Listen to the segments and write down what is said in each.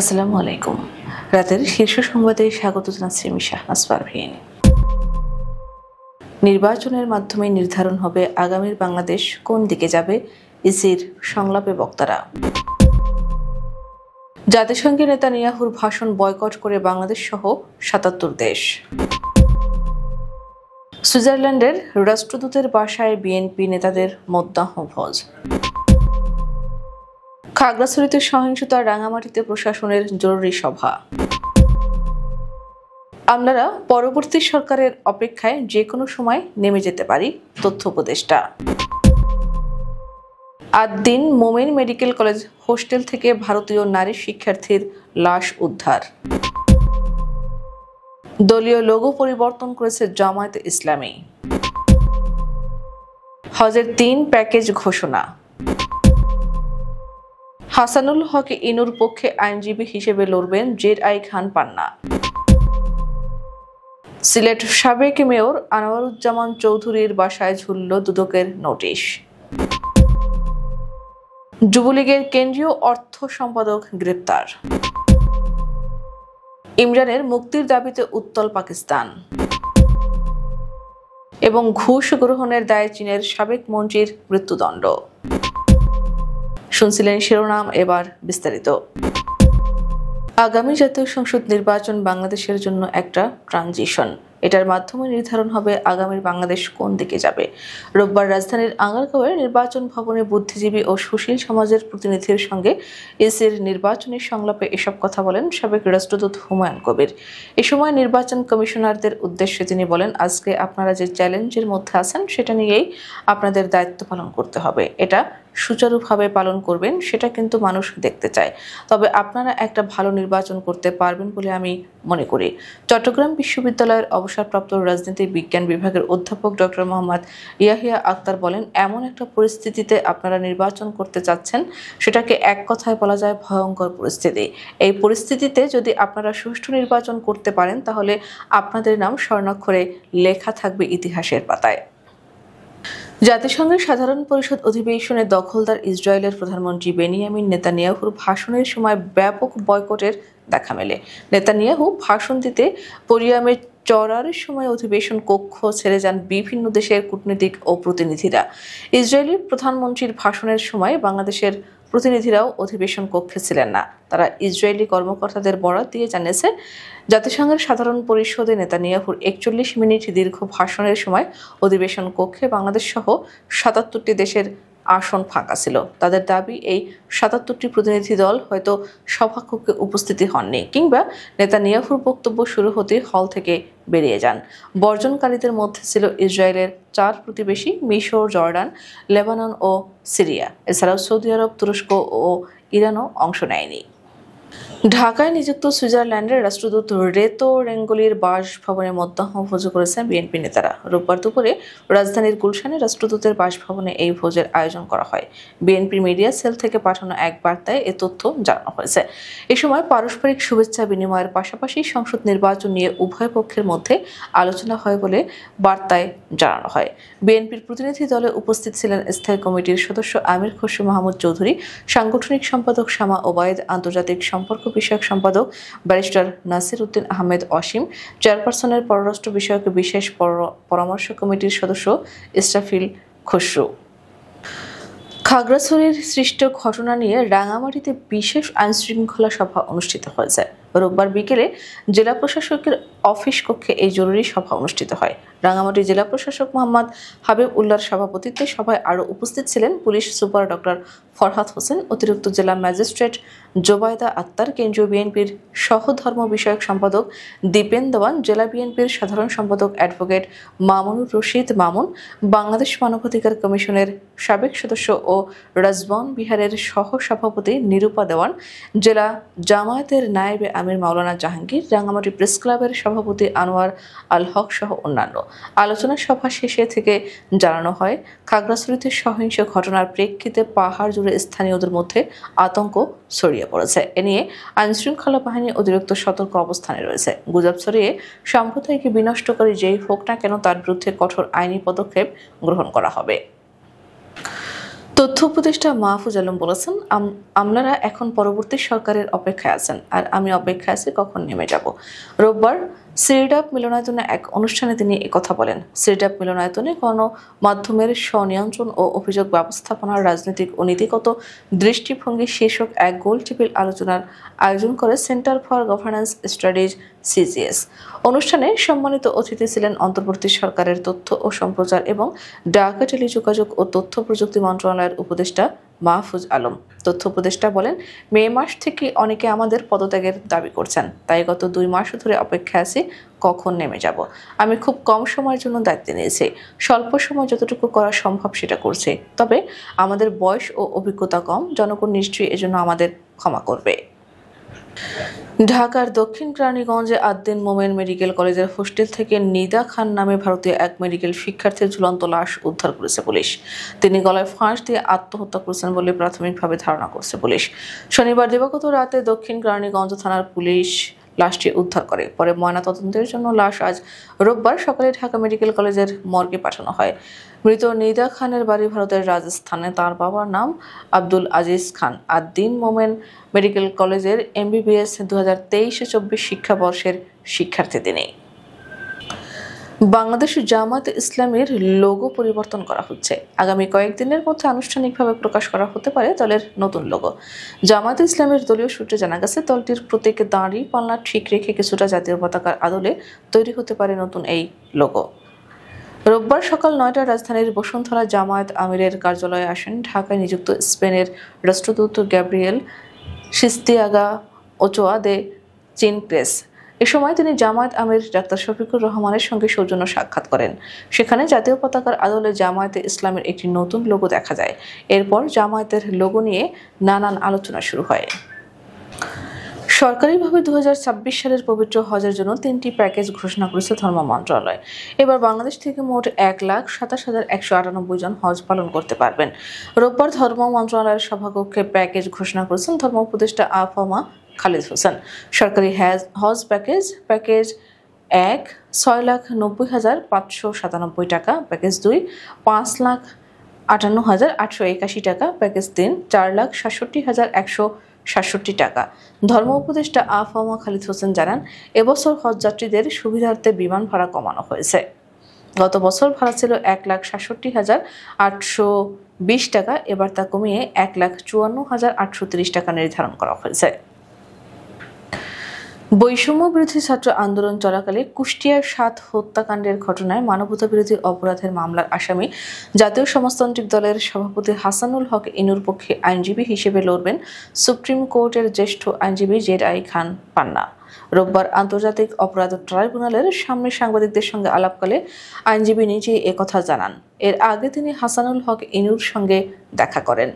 আসসালামু আলাইকুম। রাতের শীর্ষ সংবাদে স্বাগত জানাচ্ছি আমি শাহনাজ পারভীন। নির্বাচনের মাধ্যমে নির্ধারণ হবে আগামীর বাংলাদেশ কোন দিকে যাবে, ইসির সংলাপে বক্তারা। জাতিসংঘে নেতানিয়াহুর ভাষণ বয়কট করে বাংলাদেশ সহ ৭৭ দেশ। সুইজারল্যান্ডের রাষ্ট্রদূতের বাসায় বিএনপি নেতাদের মধ্যাহ্নভোজ। খাগড়াছড়িতে সহিংসতা, রাঙামাটিতে প্রশাসনের জরুরি সভা। আমরা পরবর্তী সরকারের অপেক্ষায় যে কোনো সময় নেমে যেতে পারি, তথ্য উপদেষ্টা। ৮ দিন মোমেন মেডিকেল কলেজ হোস্টেল থেকে ভারতীয় নারী শিক্ষার্থীর লাশ উদ্ধার। দলীয় লোগো পরিবর্তন করেছে জামায়াতে ইসলামী। হজের ৩ প্যাকেজ ঘোষণা। হাসানুল হক ইনুর পক্ষে আইনজীবী হিসেবে লড়বেন জেড.আই খান পান্না। সিলেট সাবেক মেয়র আনোয়ারুজ্জামান চৌধুরীর বাসায় ঝুলল দুদকের নোটিশ। যুবলীগের কেন্দ্রীয় অর্থ সম্পাদক গ্রেপ্তার। ইমরানের মুক্তির দাবিতে উত্তাল পাকিস্তান। এবং ঘুষ গ্রহণের দায়ে চীনের সাবেক মন্ত্রীর মৃত্যুদণ্ড। শুনছিলেন শিরোনাম, এবার বিস্তারিত। আগামী জাতীয় সংসদ নির্বাচন বাংলাদেশের জন্য একটা ট্রানজিশন। এটার মাধ্যমে নির্ধারণ হবে আগামীর বাংলাদেশ কোন দিকে যাবে। রোববার রাজধানীর আগারগাঁওয়ের নির্বাচন ভবনে বুদ্ধিজীবী ও সুশীল সমাজের প্রতিনিধির সঙ্গে ইসির নির্বাচনী সংলাপে এসব কথা বলেন সাবেক রাষ্ট্রদূত হুমায়ুন কবির। এ সময় নির্বাচন কমিশনারদের উদ্দেশ্যে তিনি বলেন, আজকে আপনারা যে চ্যালেঞ্জের মধ্যে আছেন সেটা নিয়েই আপনাদের দায়িত্ব পালন করতে হবে। এটা সুচারুভাবে পালন করবেন সেটা কিন্তু মানুষ দেখতে চায়। তবে আপনারা একটা ভালো নির্বাচন করতে পারবেন বলে আমি মনে করি। চট্টগ্রাম বিশ্ববিদ্যালয়ের অবসরপ্রাপ্ত রাজনীতি বিজ্ঞান বিভাগের অধ্যাপক ডক্টর মোহাম্মদ ইয়াহিয়া আক্তার বলেন, এমন একটা পরিস্থিতিতে আপনারা নির্বাচন করতে চাচ্ছেন, সেটাকে এক কথায় বলা যায় ভয়ঙ্কর পরিস্থিতি। এই পরিস্থিতিতে যদি আপনারা সুষ্ঠু নির্বাচন করতে পারেন তাহলে আপনাদের নাম স্বর্ণাক্ষরে লেখা থাকবে ইতিহাসের পাতায়। জাতিসংঘের সাধারণ পরিষদ অধিবেশনে দখলদার ইসরায়েলের প্রধানমন্ত্রী বেনিয়ামিন নেতানিয়াহুর ভাষণের সময় ব্যাপক বয়কটের দেখা মেলে। নেতানিয়াহু ভাষণ দিতে পোডিয়ামে চড়ার সময় অধিবেশন কক্ষ ছেড়ে যান বিভিন্ন দেশের কূটনীতিক ও প্রতিনিধিরা। ইসরায়েলি প্রধানমন্ত্রীর ভাষণের সময় বাংলাদেশের প্রতিনিধিরাও অধিবেশন কক্ষে ছিলেন না। তারা ইসরায়েলি কর্মকর্তাদের বরাত দিয়ে জানিয়েছে, জাতিসংঘের সাধারণ পরিষদে নেতানিয়াহুর ৪১ মিনিট দীর্ঘ ভাষণের সময় অধিবেশন কক্ষে বাংলাদেশ সহ ৭৭টি দেশের আসন ফাঁকা ছিল। তাদের দাবি, এই ৭৭টি প্রতিনিধি দল হয়তো সভাকক্ষে উপস্থিতি হননি কিংবা নেতানিয়াহুর বক্তব্য শুরু হতে হল থেকে বেরিয়ে যান। বর্জনকারীদের মধ্যে ছিল ইসরায়েলের ৪ প্রতিবেশী মিশর, জর্ডান, লেবানন ও সিরিয়া। এছাড়াও সৌদি আরব, তুরস্ক ও ইরানও অংশ নেয়নি। ঢাকায় নিযুক্ত সুইজারল্যান্ডের রাষ্ট্রদূত রেতো রেঙ্গলির বাসভবনে মধ্যাহ্নভোজ করেছেন বিএনপি নেতারা। রোববার দুপুরে রাজধানীর গুলশানে রাষ্ট্রদূতের বাসভবনে এই ভোজের আয়োজন করা হয়। বিএনপির মিডিয়া সেল থেকে পাঠানো এক বার্তায় এ তথ্য জানানো হয়েছে। এ সময় পারস্পরিক শুভেচ্ছা বিনিময়ের পাশাপাশি সংসদ নির্বাচন নিয়ে উভয় পক্ষের মধ্যে আলোচনা হয় বলে বার্তায় জানানো হয়। বিএনপির প্রতিনিধি দলে উপস্থিত ছিলেন স্থায়ী কমিটির সদস্য আমির খসরু মাহমুদ চৌধুরী, সাংগঠনিক সম্পাদক শামা ওবায়েদ, আন্তর্জাতিক সম্পর্ক বিষয়ক সম্পাদক ব্যারিস্টার নাসির উদ্দিন আহমেদ অসীম, চেয়ারপারসনের পররাষ্ট্র বিষয়ক বিশেষ পরামর্শ কমিটির সদস্য ইসরাফিল খসরু। খাগড়াছড়ির সৃষ্ট ঘটনা নিয়ে রাঙামাটিতে বিশেষ আইনশৃঙ্খলা সভা অনুষ্ঠিত হয়েছে। রোববার বিকেলে জেলা প্রশাসকের অফিস কক্ষে এই জরুরি সভা অনুষ্ঠিত হয়। রাঙামাটি জেলা প্রশাসক মোহাম্মদ হাবিব উল্লাহর সভাপতিত্বে সভায় আরও উপস্থিত ছিলেন police super doctor Farhad Hossain, অতিরিক্ত জেলা ম্যাজিস্ট্রেট জোবায়দা আক্তার, কেন্দ্রীয় বিএনপির সহধর্ম বিষয়ক সম্পাদক দীপেন দেওয়ান, জেলা বিএনপির সাধারণ সম্পাদক অ্যাডভোকেট মামুনুর রশিদ মামুন, বাংলাদেশ মানবাধিকার কমিশনের সাবেক সদস্য ও রাজবন বিহারের সহ সভাপতি নিরূপা দেওয়ান, জেলা জামায়াতের নায়েবে আমির মাওলানা জাহাঙ্গীর, রাঙামাটি প্রেস ক্লাবের সভাপতি আনোয়ার আল হক সহ অন্যান্য। আলোচনা সভা শেষে থেকে জানানো হয়, খাগড়াছড়িতে সহিংস ঘটনার প্রেক্ষিতে পাহাড় জুড়ে স্থানীয়দের মধ্যে আতঙ্ক ছড়িয়ে পড়েছে। এ নিয়ে আইনশৃঙ্খলা বাহিনী অতিরিক্ত সতর্ক অবস্থানে রয়েছে। গুজব ছড়িয়ে সম্প্রদায়কে বিনষ্টকারী যেই হোক না কেন তার বিরুদ্ধে কঠোর আইনি পদক্ষেপ গ্রহণ করা হবে। তথ্য উপদেষ্টা মাহফুজ আলম বলেছেন, আমলারা এখন পরবর্তী সরকারের অপেক্ষায় আছেন, আর আমি অপেক্ষায় আছি কখন নেমে যাব। রোববার সিরডাপ মিলনায়তনে এক অনুষ্ঠানে তিনি একথা বলেন। সিরডাপ মিলনায়তনে গণমাধ্যমের স্বনিয়ন্ত্রণ ও অভিযোগ ব্যবস্থাপনার রাজনৈতিক ও নীতিগত দৃষ্টিভঙ্গি শীর্ষক এক গোলটেবিল আলোচনার আয়োজন করে centre for governance studies CGS. অনুষ্ঠানে সম্মানিত অতিথি ছিলেন অন্তর্বর্তী সরকারের তথ্য ও সম্প্রচার এবং ঢাকা টেলিযোগাযোগ ও তথ্য প্রযুক্তি মন্ত্রণালয়ের উপদেষ্টা মাহফুজ আলম। তথ্য উপদেষ্টা বলেন, মে মাস থেকে অনেকে আমাদের পদত্যাগের দাবি করছেন, তাই গত 2 মাস ধরে অপেক্ষায় আছি কখন নেমে যাব। আমি খুব কম সময়ের জন্য দায়িত্ব নিয়েছি, স্বল্প সময় যতটুকু করা সম্ভব সেটা করছি। তবে আমাদের বয়স ও অভিজ্ঞতা কম, জনগণ নিশ্চয়ই এজন্য আমাদের ক্ষমা করবে। ঢাকার দক্ষিণ কেরানীগঞ্জে আদ্দিন মোমেন মেডিকেল কলেজের হোস্টেল থেকে নিদা খান নামে ভারতীয় এক মেডিকেল শিক্ষার্থীর ঝুলন্ত লাশ উদ্ধার করেছে পুলিশ। তিনি গলায় ফাঁস দিয়ে আত্মহত্যা করেছেন বলে প্রাথমিকভাবে ধারণা করছে পুলিশ। শনিবার দিবাগত রাতে দক্ষিণ কেরানীগঞ্জ থানার পুলিশ লাশটি উদ্ধার করে। পরে ময়নাতদন্তের জন্য লাশ আজ রোববার সকালে ঢাকা মেডিকেল কলেজের মর্গে পাঠানো হয়। মৃত নিদা খানের বাড়ি ভারতের রাজস্থানে। তার বাবার নাম আব্দুল আজিজ খান। আদ্দিন মোমেন মেডিকেল কলেজের MBBS 2023-24 শিক্ষাবর্ষের শিক্ষার্থী তিনি। বাংলাদেশ জামায়াত ইসলামীর লোগো পরিবর্তন করা হচ্ছে। আগামী কয়েকদিনের মধ্যে আনুষ্ঠানিকভাবে প্রকাশ করা হতে পারে দলের নতুন লোগো। জামায়াত ইসলামীর দলীয় সূত্রে জানা গেছে, দলটির প্রতীক দাঁড়ি পাল্লা ঠিক রেখে কিছুটা জাতীয় পতাকার আদলে তৈরি হতে পারে নতুন এই লোগো। রোববার সকাল 9টায় রাজধানীর বসুন্ধরা জামায়াত আমিরের কার্যালয়ে আসেন ঢাকায় নিযুক্ত স্পেনের রাষ্ট্রদূত গ্যাব্রিয়েল সিস্তিয়াগা ওচোয়া দে চিনক্রেস। এ সময় তিনি জামায়াত আমির ডাক্তার শফিকুর রহমানের সঙ্গে সৌজন্য সাক্ষাৎ করেন। সেখানে জাতীয় পতাকার আদলে জামায়াতে ইসলামের একটি নতুন লোগো দেখা যায়। এরপর জামায়াতের লোগো নিয়ে নানান আলোচনা শুরু হয়। সরকারিভাবে 2026 সালের পবিত্র হজের জন্য 3টি প্যাকেজ ঘোষণা করেছে ধর্ম মন্ত্রণালয়। এবার বাংলাদেশ থেকে মোট 1,27,198 জন হজ পালন করতে পারবেন। রোববার ধর্ম মন্ত্রণালয়ের সভাকক্ষে প্যাকেজ ঘোষণা করেছেন ধর্ম উপদেষ্টা আফামা খালিদ হোসেন। সরকারি হজ প্যাকেজ 1 6,90,597 টাকা, প্যাকেজ 2 5,58,881 টাকা, প্যাকেজ 3 4,67,167 টাকা। ধর্ম উপদেষ্টা আফামা খালিদ হোসেন জানান, এবছর হজযাত্রীদের সুবিধার্থে বিমান ভাড়া কমানো হয়েছে। গত বছর ভাড়া ছিল 1,67,820 টাকা, এবার তা কমিয়ে 1,54,830 টাকা নির্ধারণ করা হয়েছে। বৈষম্য বিরোধী ছাত্র আন্দোলন চলাকালে কুষ্টিয়ার 7 হত্যাকাণ্ডের ঘটনায় মানবতাবিরোধী অপরাধের মামলার আসামি জাতীয় সমাজতান্ত্রিক দলের সভাপতি হাসানুল হক ইনুর পক্ষে আইনজীবী হিসেবে লড়বেন সুপ্রিম কোর্টের জ্যেষ্ঠ আইনজীবী জেড.আই খান পান্না। রোববার আন্তর্জাতিক অপরাধ ট্রাইব্যুনালের সামনে সাংবাদিকদের সঙ্গে আলাপকালে আইনজীবী নিজেই একথা জানান। এর আগে তিনি হাসানুল হক ইনুর সঙ্গে দেখা করেন।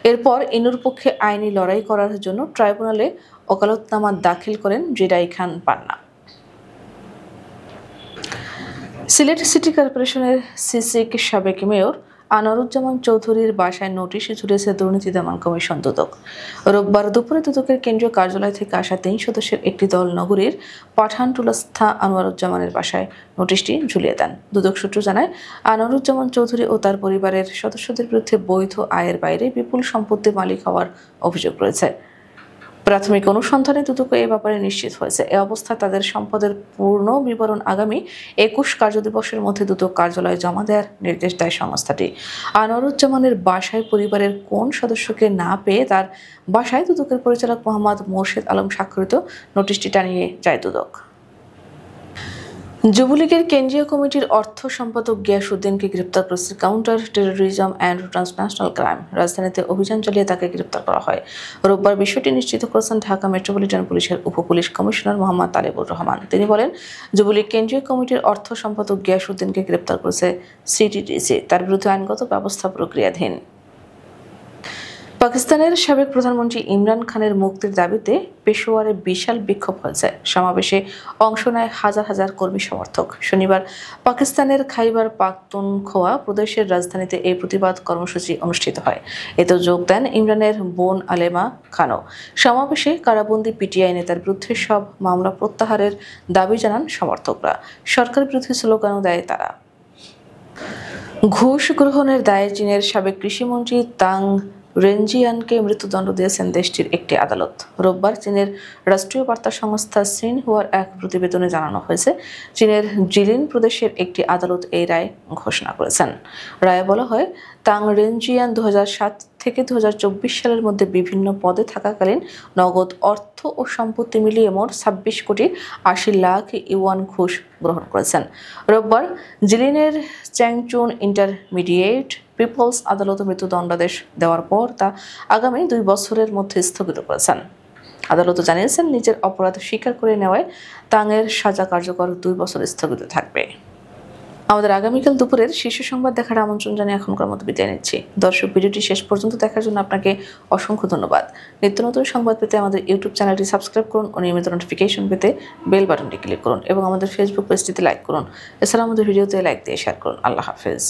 এরপর ইনুর পক্ষে আইনি লড়াই করার জন্য ট্রাইব্যুনালে ওকালতনামা দাখিল করেন জেড.আই খান পান্না। সিলেট সিটি কর্পোরেশনের সিসিক সাবেক মেয়র আনোয়ারুজ্জামান চৌধুরীর বাসায় নোটিশ ঝুলেছে দুর্নীতি দমন কমিশন দুদক। রোববার দুপুরে দুদকের কেন্দ্রীয় কার্যালয় থেকে আসা 3 সদস্যের একটি দল নগরীর পাঠানটুলাস্থ আনোয়ারুজ্জামানের বাসায় নোটিশটি ঝুলিয়ে দেন। দুদক সূত্র জানায়, আনোয়ারুজ্জামান চৌধুরী ও তার পরিবারের সদস্যদের বিরুদ্ধে বৈধ আয়ের বাইরে বিপুল সম্পত্তির মালিক হওয়ার অভিযোগ রয়েছে। প্রাথমিক অনুসন্ধানে দুদক এ ব্যাপারে নিশ্চিত হয়েছে। এ অবস্থায় তাদের সম্পদের পূর্ণ বিবরণ আগামী 21 কার্যদিবসের মধ্যে দুদক কার্যালয়ে জমা দেওয়ার নির্দেশ দেয় সংস্থাটি। আনোয়ারুজ্জামানের বাসায় পরিবারের কোন সদস্যকে না পেয়ে তার বাসায় দুদকের পরিচালক মোহাম্মদ মোর্শেদ আলম স্বাক্ষরিত নোটিশটি টানিয়ে যায় দুদক। যুবলীগের কেন্দ্রীয় কমিটির অর্থ সম্পাদক গিয়াসউদ্দিনকে গ্রেপ্তার করেছে counter terrorism and transnational crime. রাজধানীতে অভিযান চালিয়ে তাকে গ্রেপ্তার করা হয়। রোববার বিষয়টি নিশ্চিত করেছেন ঢাকা মেট্রোপলিটন পুলিশের উপপুলিশ কমিশনার মোহাম্মদ তালেবুর রহমান। তিনি বলেন, যুবলীগ কেন্দ্রীয় কমিটির অর্থ সম্পাদক গিয়াসউদ্দিনকে গ্রেপ্তার করেছে সিটিডিসি। তার বিরুদ্ধে আইনগত ব্যবস্থা প্রক্রিয়াধীন। পাকিস্তানের সাবেক প্রধানমন্ত্রী ইমরান খানের মুক্তির দাবিতে পেশোয়ারে বিশাল বিক্ষোভ হয়েছে। সমাবেশে অংশ নেয় হাজার হাজার কর্মী সমর্থক। শনিবার পাকিস্তানের খাইবার পাখতুনখোয়া প্রদেশের রাজধানীতে এই প্রতিবাদ কর্মসূচি অনুষ্ঠিত হয়। এতে যোগ দেন ইমরানের বোন আলেমা খানও। সমাবেশে কারাবন্দী পিটিআই নেতার বিরুদ্ধে সব মামলা প্রত্যাহারের দাবি জানান সমর্থকরা। সরকার বিরোধী স্লোগানও দেয় তারা। ঘুষ গ্রহণের দায়ে চীনের সাবেক কৃষিমন্ত্রী তাং রেনজিয়ানকে মৃত্যুদণ্ড দিয়েছেন দেশটির একটি আদালত। রোববার চীনের রাষ্ট্রীয় বার্তা সংস্থা সিনহুয়ার এক প্রতিবেদনে জানানো হয়েছে, চীনের জিলিন প্রদেশের একটি আদালত এই রায় ঘোষণা করেছেন। রায়ে বলা হয়, তাং রেনজিয়ান 2007 থেকে 2024 সালের মধ্যে বিভিন্ন পদে থাকাকালীন নগদ অর্থ ও সম্পত্তি মিলিয়ে মোট 26 কোটি 80 লাখ ইউয়ান ঘুষ গ্রহণ করেছেন। রোববার জিলিনের চ্যাংচুন ইন্টারমিডিয়েট পিপলস আদালত মৃত্যুদণ্ডাদেশ দেওয়ার পর তা আগামী 2 বছরের মধ্যে স্থগিত করেছেন। আদালত জানিয়েছেন, নিজের অপরাধ স্বীকার করে নেওয়ায় তাংয়ের সাজা কার্যকর 2 বছর স্থগিত থাকবে। আমাদের আগামীকাল দুপুরের শীর্ষ সংবাদ দেখার আমন্ত্রণ জানিয়ে এখনকার মতো বিদায় নিচ্ছি। দর্শক, ভিডিওটি শেষ পর্যন্ত দেখার জন্য আপনাকে অসংখ্য ধন্যবাদ। নিত্য নতুন সংবাদ পেতে আমাদের ইউটিউব চ্যানেলটি সাবস্ক্রাইব করুন ও নিয়মিত নোটিফিকেশন পেতে বেল বাটনটি ক্লিক করুন এবং আমাদের ফেসবুক পেজটিতে লাইক করুন। এছাড়া আমাদের ভিডিওতে লাইক দিয়ে শেয়ার করুন। আল্লাহ হাফেজ।